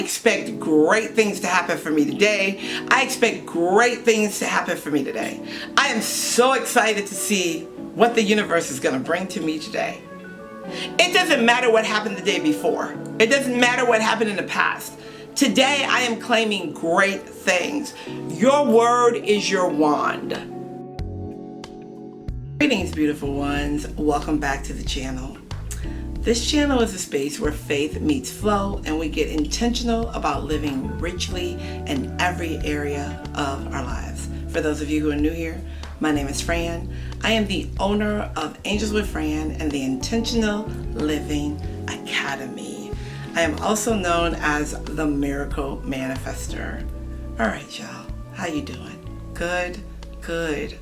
Expect great things to happen for me today. I expect great things to happen for me today. I am so excited to see what the universe is going to bring to me today. It doesn't matter what happened the day before. It doesn't matter what happened in the past. Today I am claiming great things. Your word is your wand. Greetings, beautiful ones. Welcome back to the channel. This channel is a space where faith meets flow and we get intentional about living richly in every area of our lives. For those of you who are new here, my name is Fran. I am the owner of Angels with Fran and the Intentional Living Academy. I am also known as the Miracle Manifester. All right, y'all. How you doing? Good, good.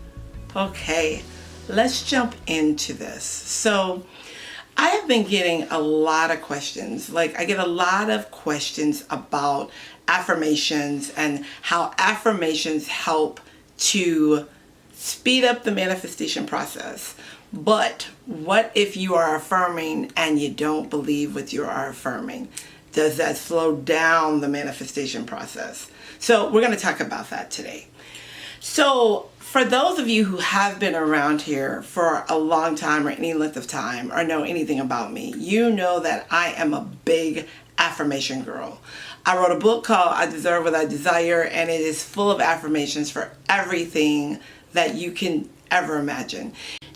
Okay, let's jump into this. So, I have been getting a lot of questions. I get a lot of questions about affirmations and how affirmations help to speed up the manifestation process. But what if you are affirming and you don't believe what you are affirming? Does that slow down the manifestation process? So we're going to talk about that today. So for those of you who have been around here for a long time or any length of time or know anything about me, you know that I am a big affirmation girl. I wrote a book called I Deserve What I Desire, and it is full of affirmations for everything that you can ever imagine.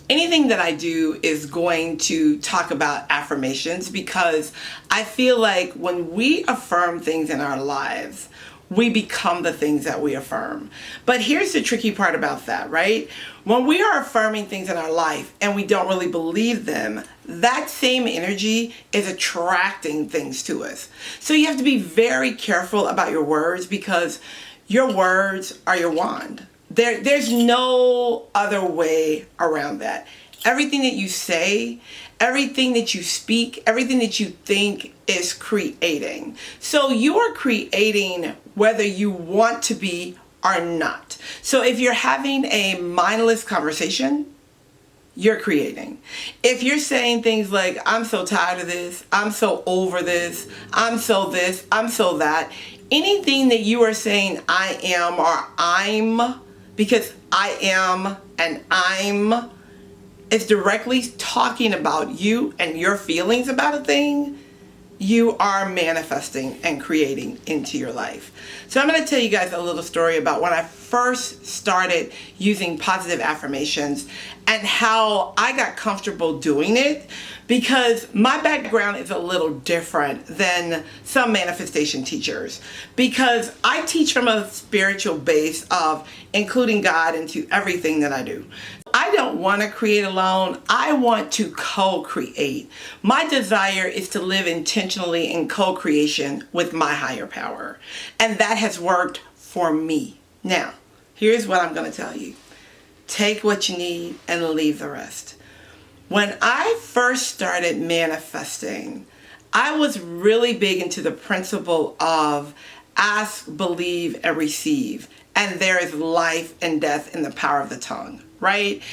Anything that I do is going to talk about affirmations because I feel like when we affirm things in our lives, we become the things that we affirm. But here's the tricky part about that, right? When we are affirming things in our life and we don't really believe them, that same energy is attracting things to us. So you have to be very careful about your words because your words are your wand. There's no other way around that. Everything that you say, everything that you speak, everything that you think is creating. So you are creating whether you want to be or not. So if you're having a mindless conversation, you're creating. If you're saying things like, I'm so tired of this, I'm so over this, I'm so this, I'm so that, anything that you are saying I am or I'm, because I am and I'm, is directly talking about you and your feelings about a thing, you are manifesting and creating into your life. So I'm going to tell you guys a little story about when I first started using positive affirmations and how I got comfortable doing it, because my background is a little different than some manifestation teachers, because I teach from a spiritual base of including God into everything that I do. I don't want to create alone. I want to co-create. My desire is to live intentionally in co-creation with my higher power. And that has worked for me. Now, here's what I'm going to tell you. Take what you need and leave the rest. When I first started manifesting, I was really big into the principle of ask, believe, and receive. And there is life and death in the power of the tongue, right?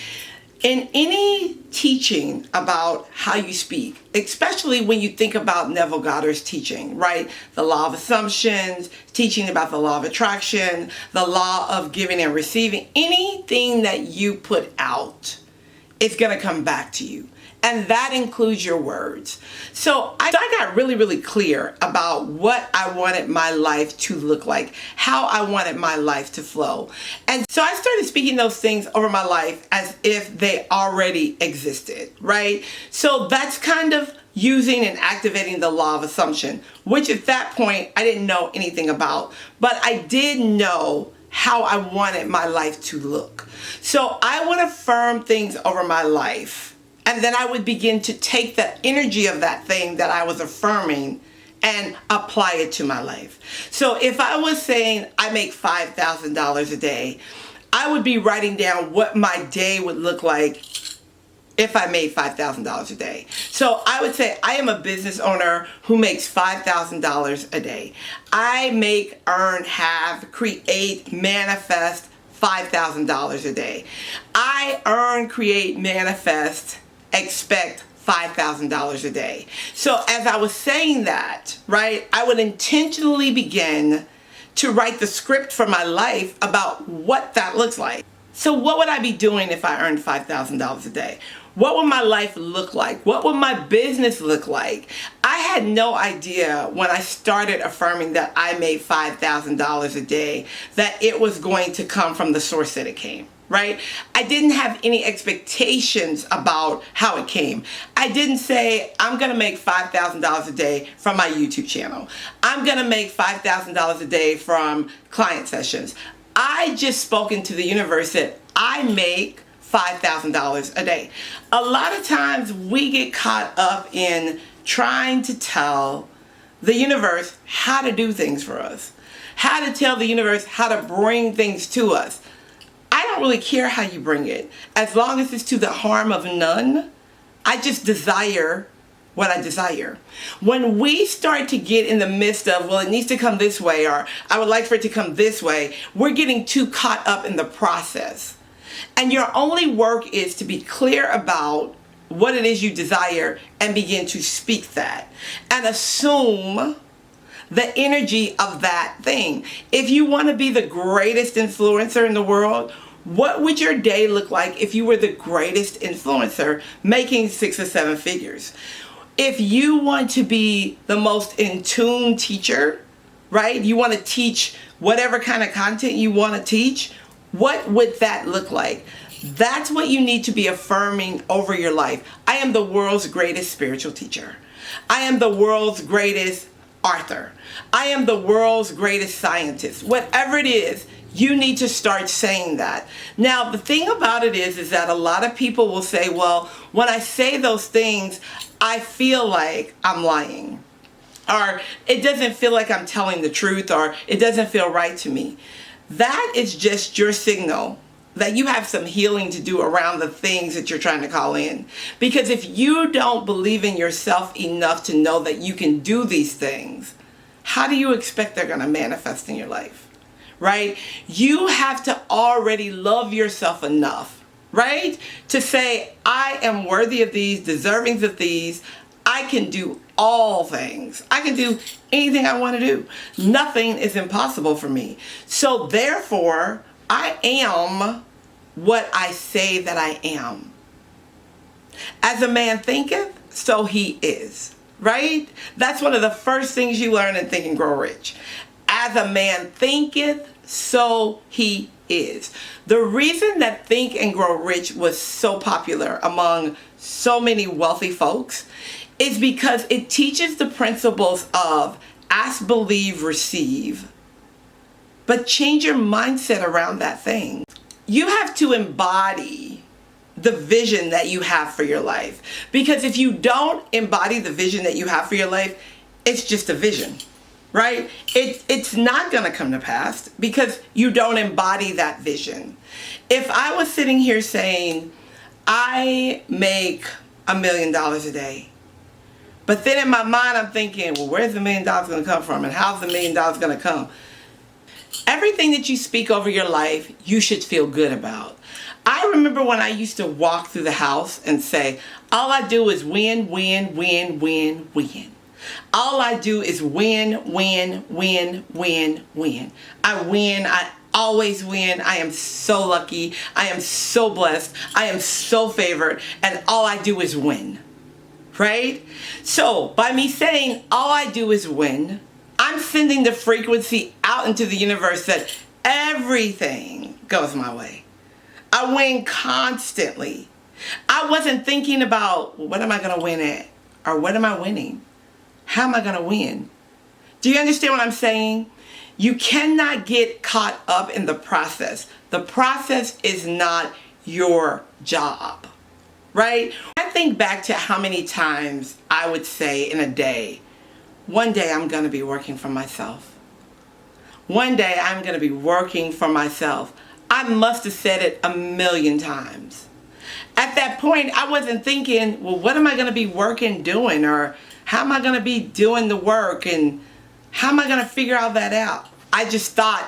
In any teaching about how you speak, especially when you think about Neville Goddard's teaching, right? The law of assumptions, teaching about the law of attraction, the law of giving and receiving, anything that you put out, it's going to come back to you. And that includes your words. So I got really, really clear about what I wanted my life to look like, how I wanted my life to flow. And so I started speaking those things over my life as if they already existed, right? So that's kind of using and activating the law of assumption, which at that point I didn't know anything about, but I did know how I wanted my life to look. So I would affirm things over my life. And then I would begin to take the energy of that thing that I was affirming and apply it to my life. So if I was saying I make $5,000 a day, I would be writing down what my day would look like if I made $5,000 a day. So I would say I am a business owner who makes $5,000 a day. I make, earn, have, create, manifest $5,000 a day. I earn, create, manifest, expect $5,000 a day. So as I was saying that, right, I would intentionally begin to write the script for my life about what that looks like. So what would I be doing if I earned $5,000 a day? What would my life look like? What would my business look like? I had no idea when I started affirming that I made $5,000 a day that it was going to come from the source that it came, right? I didn't have any expectations about how it came. I didn't say, I'm going to make $5,000 a day from my YouTube channel. I'm going to make $5,000 a day from client sessions. I just spoke into the universe that I make $5,000 a day. A lot of times we get caught up in trying to tell the universe how to do things for us, how to tell the universe how to bring things to us. I don't really care how you bring it, as long as it's to the harm of none. I just desire what I desire. When we start to get in the midst of, well, it needs to come this way, or I would like for it to come this way, we're getting too caught up in the process. And your only work is to be clear about what it is you desire and begin to speak that and assume the energy of that thing. If you want to be the greatest influencer in the world, what would your day look like if you were the greatest influencer making 6 or 7 figures? If you want to be the most in tune teacher, right? You want to teach whatever kind of content you want to teach. What would that look like? That's what you need to be affirming over your life. I am the world's greatest spiritual teacher. I am the world's greatest author. I am the world's greatest scientist. Whatever it is, you need to start saying that. Now, the thing about it is that a lot of people will say, well, when I say those things, I feel like I'm lying. Or it doesn't feel like I'm telling the truth, or it doesn't feel right to me. That is just your signal that you have some healing to do around the things that you're trying to call in. Because if you don't believe in yourself enough to know that you can do these things, how do you expect they're going to manifest in your life? Right? You have to already love yourself enough, right? To say, I am worthy of these, deserving of these. I can do all things. I can do anything I want to do. Nothing is impossible for me. So therefore, I am what I say that I am. As a man thinketh, so he is. Right? That's one of the first things you learn in Think and Grow Rich. As a man thinketh, so he is. The reason that Think and Grow Rich was so popular among so many wealthy folks is because it teaches the principles of ask, believe, receive, but change your mindset around that thing. You have to embody the vision that you have for your life. Because if you don't embody the vision that you have for your life, it's just a vision, right? It's not going to come to pass because you don't embody that vision. If I was sitting here saying, I make $1 million a day, but then in my mind I'm thinking, well, where's the $1 million going to come from? And how's the $1 million going to come? Everything that you speak over your life, you should feel good about. I remember when I used to walk through the house and say, all I do is win, win, win, win, win. All I do is win, win, win, win, win. I win. I always win. I am so lucky. I am so blessed. I am so favored. And all I do is win. Right? So by me saying all I do is win, I'm sending the frequency out into the universe that everything goes my way. I win constantly. I wasn't thinking about, well, what am I going to win at? Or what am I winning? How am I going to win? Do you understand what I'm saying? You cannot get caught up in the process. The process is not your job, right? I think back to how many times I would say in a day, one day I'm going to be working for myself. One day I'm going to be working for myself. I must have said it 1,000,000 times. At that point, I wasn't thinking, well, what am I going to be working doing? Or how am I going to be doing the work? And how am I going to figure all that out? I just thought,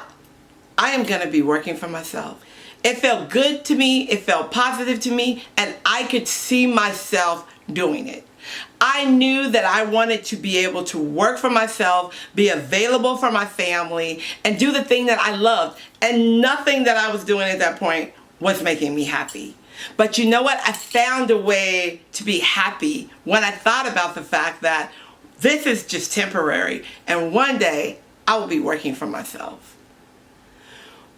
I am going to be working for myself. It felt good to me. It felt positive to me. And I could see myself doing it. I knew that I wanted to be able to work for myself, be available for my family, and do the thing that I loved. And nothing that I was doing at that point was making me happy. But you know what? I found a way to be happy when I thought about the fact that this is just temporary, and one day I will be working for myself.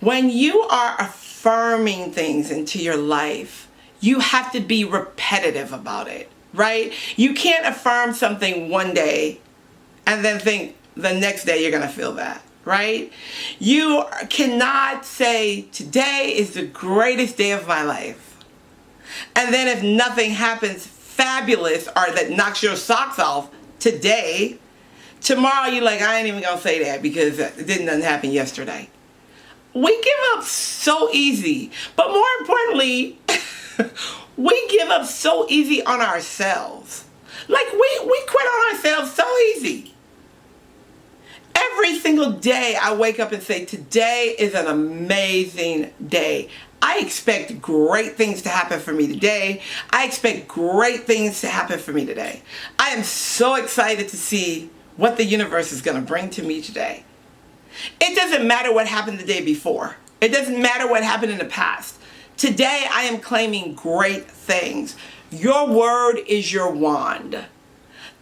When you are affirming things into your life, you have to be repetitive about it. Right? You can't affirm something one day and then think the next day you're going to feel that. Right? You cannot say today is the greatest day of my life. And then if nothing happens fabulous or that knocks your socks off today, tomorrow you're like, I ain't even going to say that because it didn't happen yesterday. We give up so easy. But more importantly, we give up so easy on ourselves. Like we quit on ourselves so easy. Every single day I wake up and say, today is an amazing day. I expect great things to happen for me today. I expect great things to happen for me today. I am so excited to see what the universe is going to bring to me today. It doesn't matter what happened the day before. It doesn't matter what happened in the past. Today, I am claiming great things. Your word is your wand.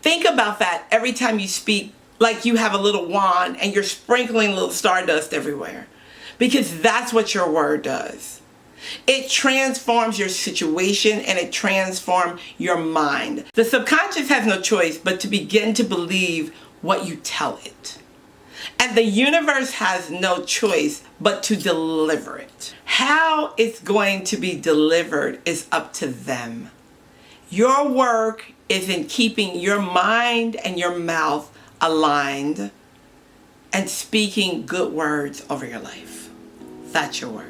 Think about that every time you speak, like you have a little wand and you're sprinkling little stardust everywhere. Because that's what your word does. It transforms your situation and it transforms your mind. The subconscious has no choice but to begin to believe what you tell it. And the universe has no choice but to deliver it. How it's going to be delivered is up to them. Your work is in keeping your mind and your mouth aligned and speaking good words over your life. That's your work.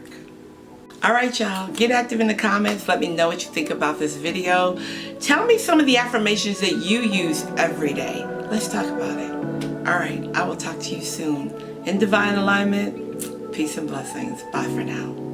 All right, y'all. Get active in the comments. Let me know what you think about this video. Tell me some of the affirmations that you use every day. Let's talk about it. All right, I will talk to you soon. In divine alignment, peace and blessings. Bye for now.